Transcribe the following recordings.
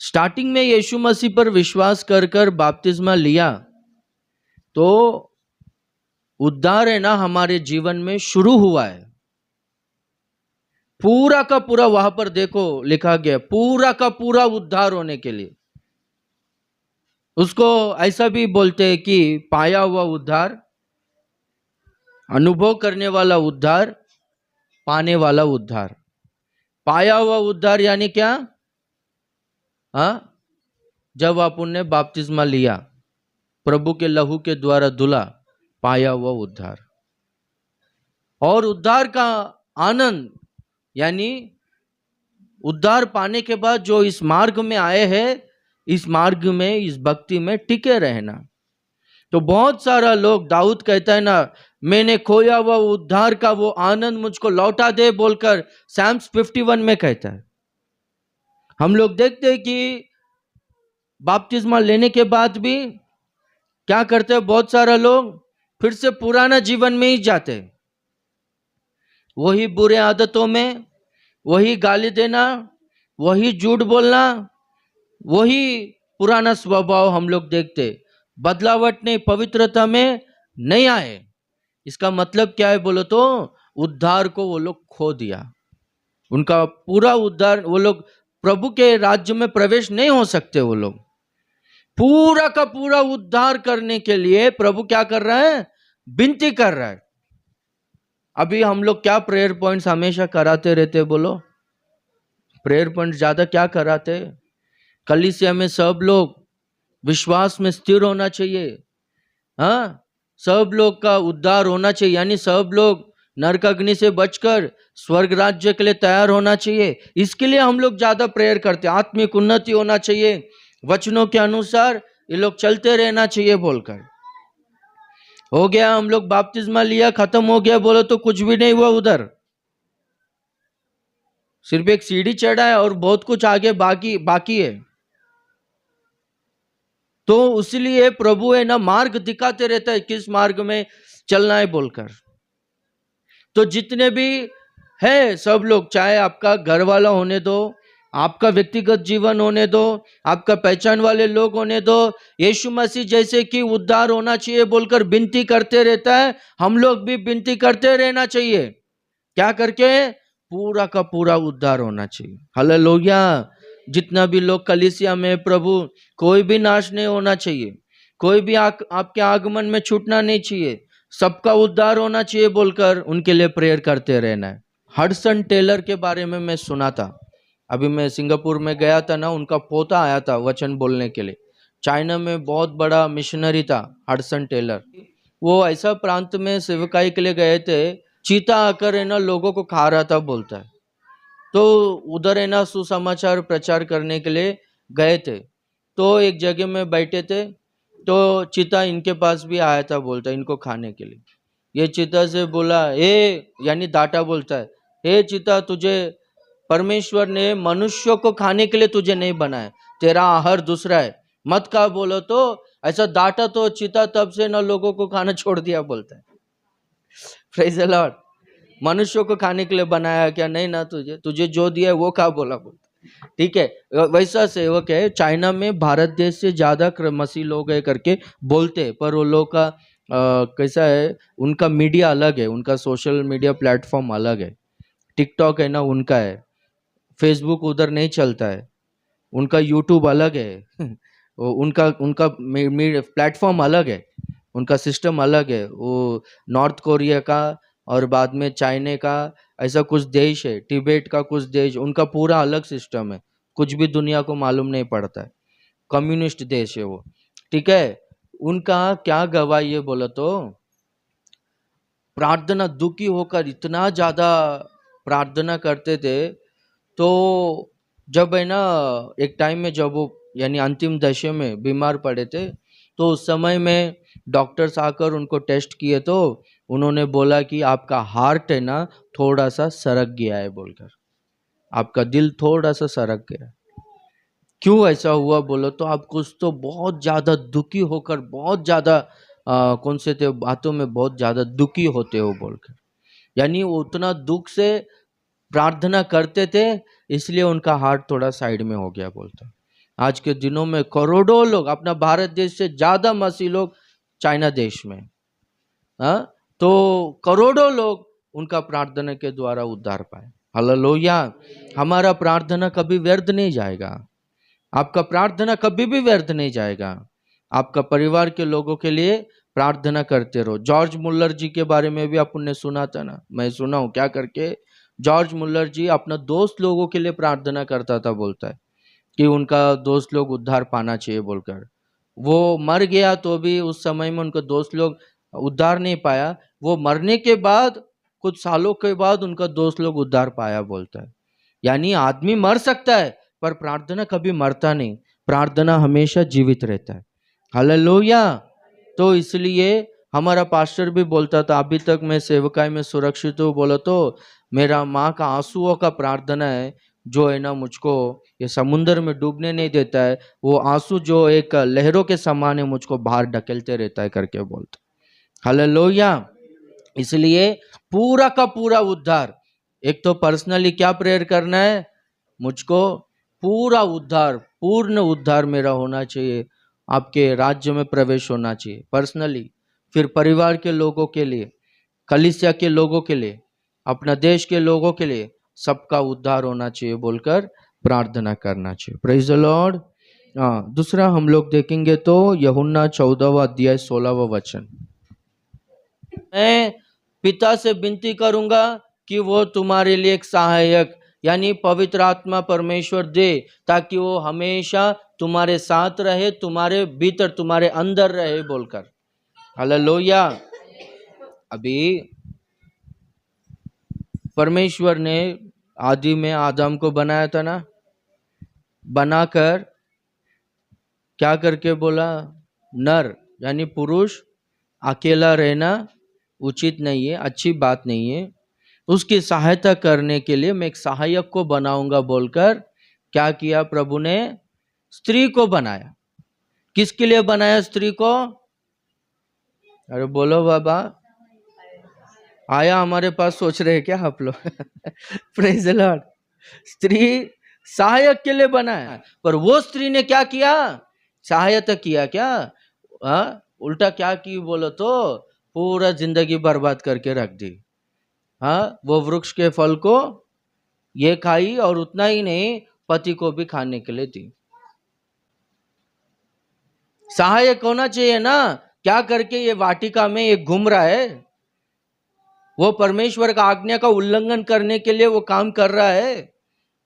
Starting में यीशु मसीह पर विश्वास कर कर बपतिस्मा लिया तो उद्धार है ना हमारे जीवन में शुरू हुआ है। पूरा का पूरा वहां पर देखो लिखा गया, पूरा का पूरा उद्धार होने के लिए। उसको ऐसा भी बोलते हैं कि पाया हुआ उद्धार, अनुभव करने वाला उद्धार, पाने वाला उद्धार। पाया हुआ उद्धार यानी क्या? हाँ, जब अपन ने बपतिस्मा लिया, प्रभु के लहू के द्वारा धुला, पाया हुआ उद्धार। और उद्धार का आनंद यानी उद्धार पाने के बाद जो इस मार्ग में आए हैं, इस मार्ग में, इस भक्ति में टिके रहना। तो बहुत सारा लोग, दाऊद कहता है ना, मैंने खोया हुआ उद्धार का वो आनंद मुझको लौटा दे बोलकर साम्स 51 में कहता है। हम लोग देखते हैं कि बपतिस्मा लेने के बाद भी क्या करते हैं, बहुत सारा लोग फिर से पुराना जीवन में ही जाते हैं, वही बुरे आदतों में, वही गाली देना, वही झूठ बोलना, वही पुराना स्वभाव हम लोग देखते। बदलावट नहीं, पवित्रता में नहीं आए। इसका मतलब क्या है बोलो तो, उद्धार को वो लोग खो दिया। उनका पूरा उद्धार, वो लोग प्रभु के राज्य में प्रवेश नहीं हो सकते। वो लोग पूरा का पूरा उद्धार करने के लिए प्रभु क्या कर रहा है? विनती कर रहा है। अभी हम लोग क्या प्रेयर पॉइंट्स हमेशा कराते रहते बोलो? प्रेयर पॉइंट ज्यादा क्या कराते? कलीसिया में सब लोग विश्वास में स्थिर होना चाहिए, हाँ, सब लोग का उद्धार होना चाहिए, यानी सब लोग नरक अग्नि से बचकर स्वर्ग राज्य के लिए तैयार होना चाहिए। इसके लिए हम लोग ज्यादा प्रेयर करते हैं। आत्मिक उन्नति होना चाहिए, वचनों के अनुसार ये लोग चलते रहना चाहिए बोलकर। हो गया, हम लोग बपतिस्मा लिया, खत्म हो गया बोलो तो कुछ भी नहीं हुआ उधर। सिर्फ एक सीढ़ी चढ़ा है और बहुत कुछ आगे बाकी है। तो उसलिए प्रभु है ना मार्ग दिखाते रहता है, किस मार्ग में चलना है बोलकर। तो जितने भी है सब लोग, चाहे आपका घर वाला होने दो, आपका व्यक्तिगत जीवन होने दो, आपका पहचान वाले लोग होने दो, यीशु मसीह जैसे कि उद्धार होना चाहिए बोलकर विनती करते रहता है। हम लोग भी विनती करते रहना चाहिए। क्या करके? पूरा का पूरा उद्धार होना चाहिए। हालेलुया। जितना भी लोग कलीसिया में, प्रभु, कोई भी नाश नहीं होना चाहिए, कोई भी आपके आगमन में छूटना नहीं चाहिए, सबका उद्धार होना चाहिए बोलकर उनके लिए प्रेयर करते रहना है। हडसन टेलर के बारे में मैं सुना था। अभी मैं सिंगापुर में गया था ना, उनका पोता आया था वचन बोलने के लिए। चाइना में बहुत बड़ा मिशनरी था हडसन टेलर। वो ऐसा प्रांत में सेवकाई के लिए गए थे, चीता आकर है ना लोगों को खा रहा था बोलता है। तो उधर है ना सुसमाचार प्रचार करने के लिए गए थे। तो एक जगह में बैठे थे, तो चीता इनके पास भी आया था बोलता है, इनको खाने के लिए। ये चीता से बोला, यानी डाटा बोलता है, हे चीता, तुझे परमेश्वर ने मनुष्यों को खाने के लिए तुझे नहीं बनाया, तेरा आहार दूसरा है, मत खा बोलो। तो ऐसा डाटा तो चीता तब से ना लोगों को खाना छोड़ दिया बोलता है। Praise the Lord. मनुष्यों को खाने के लिए बनाया क्या? नहीं ना, तुझे जो दिया है वो खा बोला बोलता। ठीक है, वैसा सेवक है। चाइना में भारत देश से ज्यादा मसीह लोग है करके बोलते हैं, पर वो लोग का कैसा है, उनका मीडिया अलग है, उनका सोशल मीडिया प्लेटफॉर्म अलग है। टिकटॉक है ना उनका है, फेसबुक उधर नहीं चलता है, उनका यूट्यूब अलग है उनका उनका प्लेटफॉर्म अलग है, उनका सिस्टम अलग है। वो नॉर्थ कोरिया का और बाद में चाइना का ऐसा कुछ देश है, तिब्बत का कुछ देश, उनका पूरा अलग सिस्टम है, कुछ भी दुनिया को मालूम नहीं पड़ता है। कम्युनिस्ट देश है वो। ठीक है, उनका क्या गवाही है बोला तो, प्रार्थना, दुखी होकर इतना ज्यादा प्रार्थना करते थे। तो जब है ना एक टाइम में जब वो यानी अंतिम दशा में बीमार पड़े थे, तो उस समय में डॉक्टर्स आकर उनको टेस्ट किए, तो उन्होंने बोला कि आपका हार्ट है ना थोड़ा सा सरक गया है बोलकर, आपका दिल थोड़ा सा सरक गया। क्यों ऐसा हुआ बोलो तो, आप कुछ तो बहुत ज्यादा दुखी होकर, बहुत ज्यादा कौन से थे बातों में बहुत ज्यादा दुखी होते हो बोलकर, यानी वो उतना दुख से प्रार्थना करते थे, इसलिए उनका हार्ट थोड़ा साइड में हो गया बोलता। आज के दिनों में करोड़ों लोग, अपना भारत देश से ज्यादा मसीह लोग चाइना देश में, हाँ, तो करोड़ों लोग उनका प्रार्थना के द्वारा उद्धार पाए। हालेलुया। हमारा प्रार्थना कभी व्यर्थ नहीं जाएगा, आपका प्रार्थना कभी भी व्यर्थ नहीं जाएगा। आपका परिवार के लोगों के लिए प्रार्थना करते रहो। जॉर्ज मुल्लर जी के बारे में भी अपन ने सुना था ना, मैं सुना हूं क्या करके। जॉर्ज मुल्लर जी अपना दोस्त लोगों के लिए प्रार्थना करता था, बोलता है कि उनका दोस्त लोग उद्धार पाना चाहिए बोलकर। वो मर गया तो भी उस समय में उनका दोस्त लोग उद्धार नहीं पाया। वो मरने के बाद कुछ सालों के बाद उनका दोस्त लोग उद्धार पाया, बोलता है। यानी आदमी मर सकता है पर प्रार्थना कभी मरता नहीं, प्रार्थना हमेशा जीवित रहता है। हालेलुया। तो इसलिए हमारा पास्टर भी बोलता था, अभी तक मैं सेवकाई में सुरक्षित हूँ, बोला तो मेरा माँ का आंसुओं का प्रार्थना है जो है ना मुझको ये समुन्द्र में डूबने नहीं देता है। वो आंसू जो एक लहरों के समान है, मुझको बाहर ढकेलते रहता है करके बोलता। हालेलुया। इसलिए पूरा का पूरा उद्धार, एक तो पर्सनली क्या प्रेयर करना है, मुझको पूरा उद्धार, पूर्ण उद्धार मेरा होना चाहिए, आपके राज्य में प्रवेश होना चाहिए पर्सनली। फिर परिवार के लोगों के लिए, कलीसिया के लोगों के लिए, अपना देश के लोगों के लिए सबका उद्धार होना चाहिए बोलकर प्रार्थना करना चाहिए। Praise the Lord. दूसरा हम लोग देखेंगे तो यूहन्ना 14वां अध्याय 16वां वचन। मैं पिता से विनती करूंगा कि वो तुम्हारे लिए एक सहायक यानी पवित्र आत्मा परमेश्वर दे, ताकि वो हमेशा तुम्हारे साथ रहे, तुम्हारे भीतर, तुम्हारे अंदर रहे बोलकर। हालेलुया। अभी परमेश्वर ने आदि में आदम को बनाया था ना, बनाकर क्या करके बोला, नर यानी पुरुष अकेला रहना उचित नहीं है, अच्छी बात नहीं है। उसकी सहायता करने के लिए मैं एक सहायक को बनाऊंगा बोलकर क्या किया, प्रभु ने स्त्री को बनाया। किसके लिए बनाया स्त्री को? अरे बोलो बाबा, आया हमारे पास सोच रहे क्या आप लोग? Praise the Lord. स्त्री सहायक के लिए बनाया, पर वो स्त्री ने क्या किया, सहायता किया क्या? उल्टा क्या की बोलो तो पूरा जिंदगी बर्बाद करके रख दी। वो वृक्ष के फल को ये खाई और उतना ही नहीं, पति को भी खाने के लिए दी। सहायक होना चाहिए ना, क्या करके ये वाटिका में ये घूम रहा है, वो परमेश्वर का आज्ञा का उल्लंघन करने के लिए वो काम कर रहा है,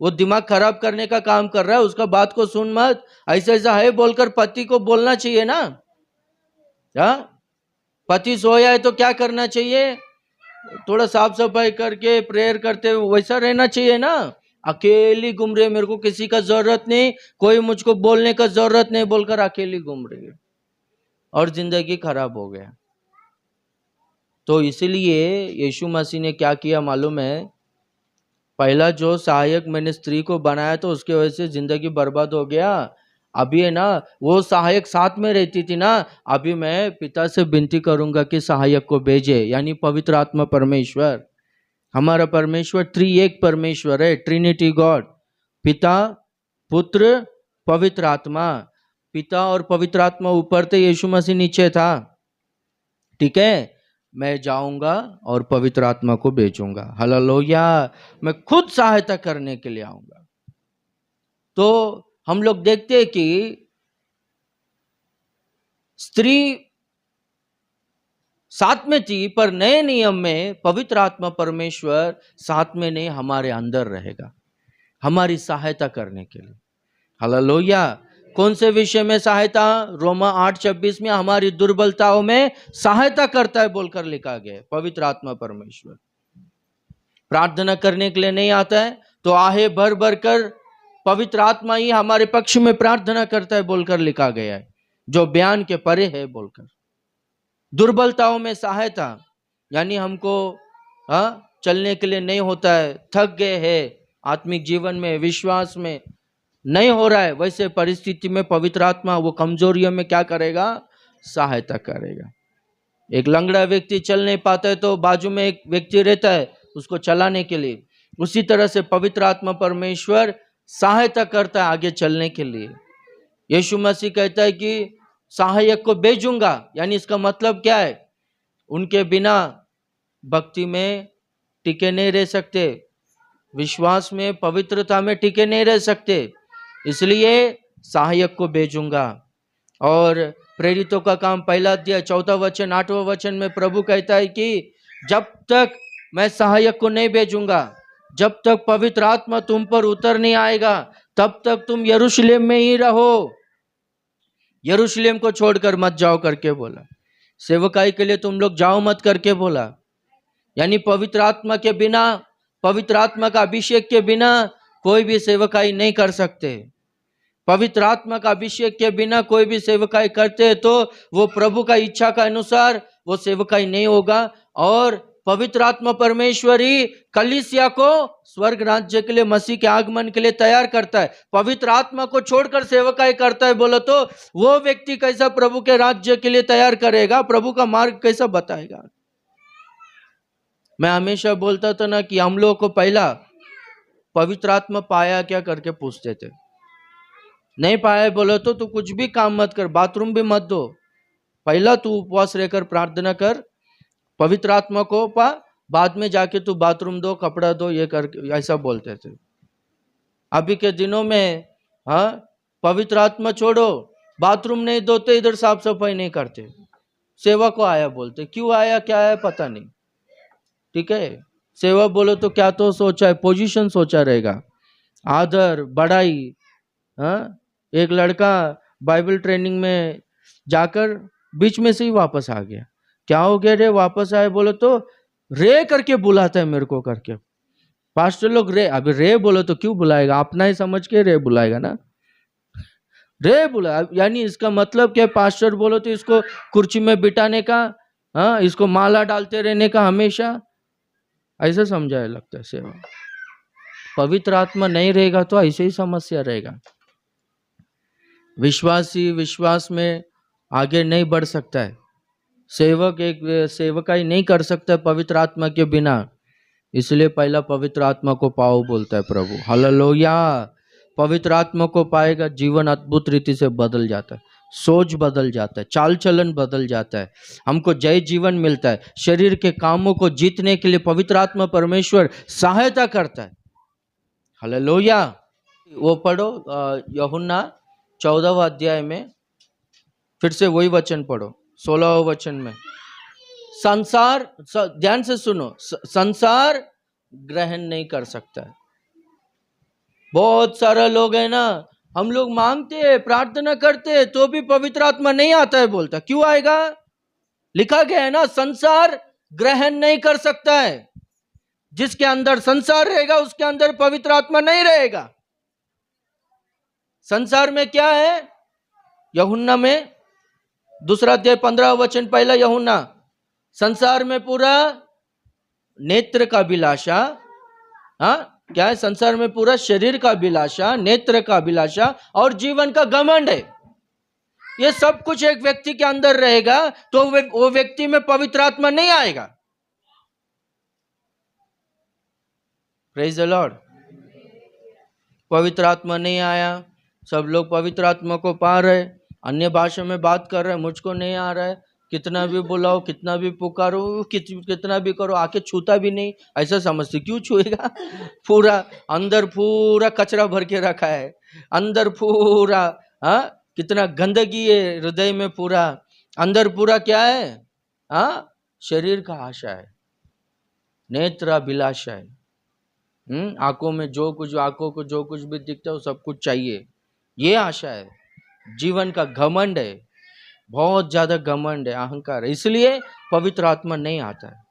वो दिमाग खराब करने का काम कर रहा है, उसका बात को सुन मत, ऐसा ऐसा है बोलकर पति को बोलना चाहिए ना। पति सोया है तो क्या करना चाहिए, थोड़ा साफ सफाई करके प्रेयर करते हुए वैसा रहना चाहिए ना। अकेली घूम रही, मेरे को किसी का जरूरत नहीं, कोई मुझको बोलने का जरूरत नहीं बोलकर अकेली घूम रही है और जिंदगी खराब हो गया। तो इसीलिए यीशु मसीह ने क्या किया मालूम है, पहला जो सहायक मैंने स्त्री को बनाया तो उसके वजह से जिंदगी बर्बाद हो गया। अभी है ना वो सहायक साथ में रहती थी ना, अभी मैं पिता से विनती करूंगा कि सहायक को भेजे, यानी पवित्र आत्मा परमेश्वर। हमारा परमेश्वर त्रिएक परमेश्वर है, ट्रिनिटी गॉड, पिता पुत्र पवित्र आत्मा। पिता और पवित्र आत्मा ऊपर थे, यीशु मसीह नीचे था। ठीक है, मैं जाऊंगा और पवित्र आत्मा को भेजूंगा। हालेलुया। मैं खुद सहायता करने के लिए आऊंगा। तो हम लोग देखते हैं कि स्त्री साथ में थी, पर नए नियम में पवित्र आत्मा परमेश्वर साथ में नहीं, हमारे अंदर रहेगा हमारी सहायता करने के लिए। हालेलुया। कौन से विषय में सहायता? रोमा 8:26 में हमारी दुर्बलताओं में सहायता करता है बोलकर लिखा गया है। पवित्र आत्मा परमेश्वर प्रार्थना करने के लिए नहीं आता है तो आहे भर भर कर पवित्र आत्मा ही हमारे पक्ष में प्रार्थना करता है बोलकर लिखा गया है, जो बयान के परे है बोलकर। दुर्बलताओं में सहायता यानी हमको चलने के लिए नहीं होता है, थक गए हैं आत्मिक जीवन में, विश्वास में नहीं हो रहा है, वैसे परिस्थिति में पवित्र आत्मा वो कमजोरियों में क्या करेगा, सहायता करेगा। एक लंगड़ा व्यक्ति चल नहीं पाता है तो बाजू में एक व्यक्ति रहता है उसको चलाने के लिए, उसी तरह से पवित्र आत्मा परमेश्वर सहायता करता है आगे चलने के लिए। यीशु मसीह कहता है कि सहायक को भेजूंगा, यानी इसका मतलब क्या है? उनके बिना भक्ति में टिके नहीं रह सकते, विश्वास में, पवित्रता में टिके नहीं रह सकते, इसलिए सहायक को भेजूंगा। और प्रेरितों का काम पहला अध्याय 14 वचन 8वां वचन में प्रभु कहता है कि जब तक मैं सहायक को नहीं भेजूंगा, जब तक पवित्र आत्मा तुम पर उतर नहीं आएगा, तब तक तुम यरूशलेम में ही रहो, यरूशलेम को छोड़कर मत जाओ करके बोला। सेवकाई के लिए तुम लोग जाओ मत करके बोला। यानी पवित्र आत्मा के बिना, पवित्र आत्मा का अभिषेक के बिना कोई भी सेवकाई नहीं कर सकते। पवित्र आत्मा का अभिषेक के बिना कोई भी सेवकाई करते तो वो प्रभु का इच्छा का अनुसार वो सेवकाई नहीं होगा। और पवित्र आत्मा परमेश्वर ही कलीसिया को स्वर्ग राज्य के लिए, मसीह के आगमन के लिए तैयार करता है। पवित्र आत्मा को छोड़कर सेवकाई करता है बोलो तो वो व्यक्ति कैसा प्रभु के राज्य के लिए तैयार करेगा? प्रभु का मार्ग कैसा बताएगा? मैं हमेशा बोलता था ना कि हम लोग को पहला पवित्र आत्मा पाया क्या करके पूछते थे। नहीं पाया बोलो तो तू कुछ भी काम मत कर, बाथरूम भी मत दो, पहला तू उपवास रहकर प्रार्थना कर, पवित्र आत्मा को पा, बाद में जाके तू बाथरूम दो, कपड़ा दो, ये कर, ऐसा बोलते थे। अभी के दिनों में पवित्र आत्मा छोड़ो, बाथरूम नहीं धोते, इधर साफ सफाई नहीं करते, सेवा को आया बोलते। क्यों आया, क्या है पता नहीं। ठीक है, सेवा बोलो तो क्या तो सोचा है, पोजीशन सोचा रहेगा, आदर बड़ाई। एक लड़का बाइबल ट्रेनिंग में जाकर बीच में से ही वापस आ गया। क्या हो गया रे, वापस आए बोलो तो रे करके बुलाता है मेरे को करके। पास्टर लोग रे, अभी रे बोलो तो क्यों बुलाएगा, अपना ही समझ के रे बुलाएगा ना, रे बुला। यानी इसका मतलब क्या? पास्टर बोलो तो इसको कुर्सी में बिठाने का, इसको माला डालते रहने का हमेशा, ऐसा समझाया लगता है सेवा। पवित्र आत्मा नहीं रहेगा तो ऐसे ही समस्या रहेगा। विश्वासी विश्वास में आगे नहीं बढ़ सकता है, सेवक एक सेवकाई नहीं कर सकता पवित्र आत्मा के बिना। इसलिए पहला पवित्र आत्मा को पाओ बोलता है प्रभु। हालेलुया। पवित्र आत्मा को पाएगा, जीवन अद्भुत रीति से बदल जाता है, सोच बदल जाता है, चाल चलन बदल जाता है, हमको जय जीवन मिलता है। शरीर के कामों को जीतने के लिए पवित्र आत्मा परमेश्वर सहायता करता है। हालेलुया। वो पढ़ो यूहन्ना 14वां अध्याय में, फिर से वही वचन पढ़ो 16वां वचन में। संसार, ध्यान से सुनो, संसार ग्रहण नहीं कर सकता है। बहुत सारा लोग है ना, हम लोग मांगते हैं, प्रार्थना करते हैं तो भी पवित्र आत्मा नहीं आता है बोलता। क्यों आएगा? लिखा गया है ना, संसार ग्रहण नहीं कर सकता है। जिसके अंदर संसार रहेगा उसके अंदर पवित्र आत्मा नहीं रहेगा। संसार में क्या है? यूहन्ना में 2 अध्याय 15 वचन, पहला यूहन्ना, संसार में पूरा नेत्र का अभिलाषा, क्या है? संसार में पूरा शरीर का अभिलाषा, नेत्र का अभिलाषा और जीवन का घमंड है। ये सब कुछ एक व्यक्ति के अंदर रहेगा तो वो व्यक्ति में पवित्र आत्मा नहीं आएगा। Praise the Lord. पवित्र आत्मा नहीं आया, सब लोग पवित्र आत्मा को पा रहे, अन्य भाषा में बात कर रहे, मुझको नहीं आ रहा है, कितना भी बुलाओ, कितना भी पुकारो, कितना भी करो, आके छूता भी नहीं, ऐसा समझते। क्यों छुएगा? पूरा अंदर पूरा कचरा भर के रखा है, अंदर पूरा कितना गंदगी है हृदय में, पूरा अंदर पूरा क्या है? शरीर का आशा है, नेत्र अभिलाषा है, आंखों में जो कुछ, आंखों को जो कुछ भी दिखता है वो सब कुछ चाहिए, ये आशा है। जीवन का घमंड है, बहुत ज्यादा घमंड है, अहंकार है, इसलिए पवित्र आत्मा नहीं आता है।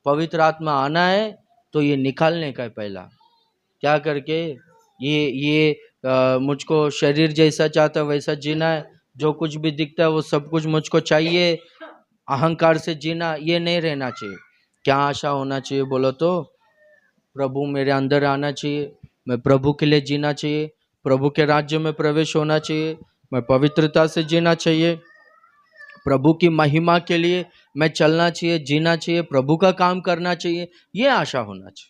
पवित्र आत्मा आना है तो ये निकालने का है पहला, क्या करके ये मुझको शरीर जैसा चाहता वैसा जीना है, जो कुछ भी दिखता है वो सब कुछ मुझको चाहिए, अहंकार से जीना ये नहीं रहना चाहिए। क्या आशा होना चाहिए बोलो तो, प्रभु मेरे अंदर आना चाहिए, मैं प्रभु के लिए जीना चाहिए, प्रभु के राज्य में प्रवेश होना चाहिए, मैं पवित्रता से जीना चाहिए, प्रभु की महिमा के लिए मैं चलना चाहिए, जीना चाहिए, प्रभु का काम करना चाहिए, ये आशा होना चाहिए।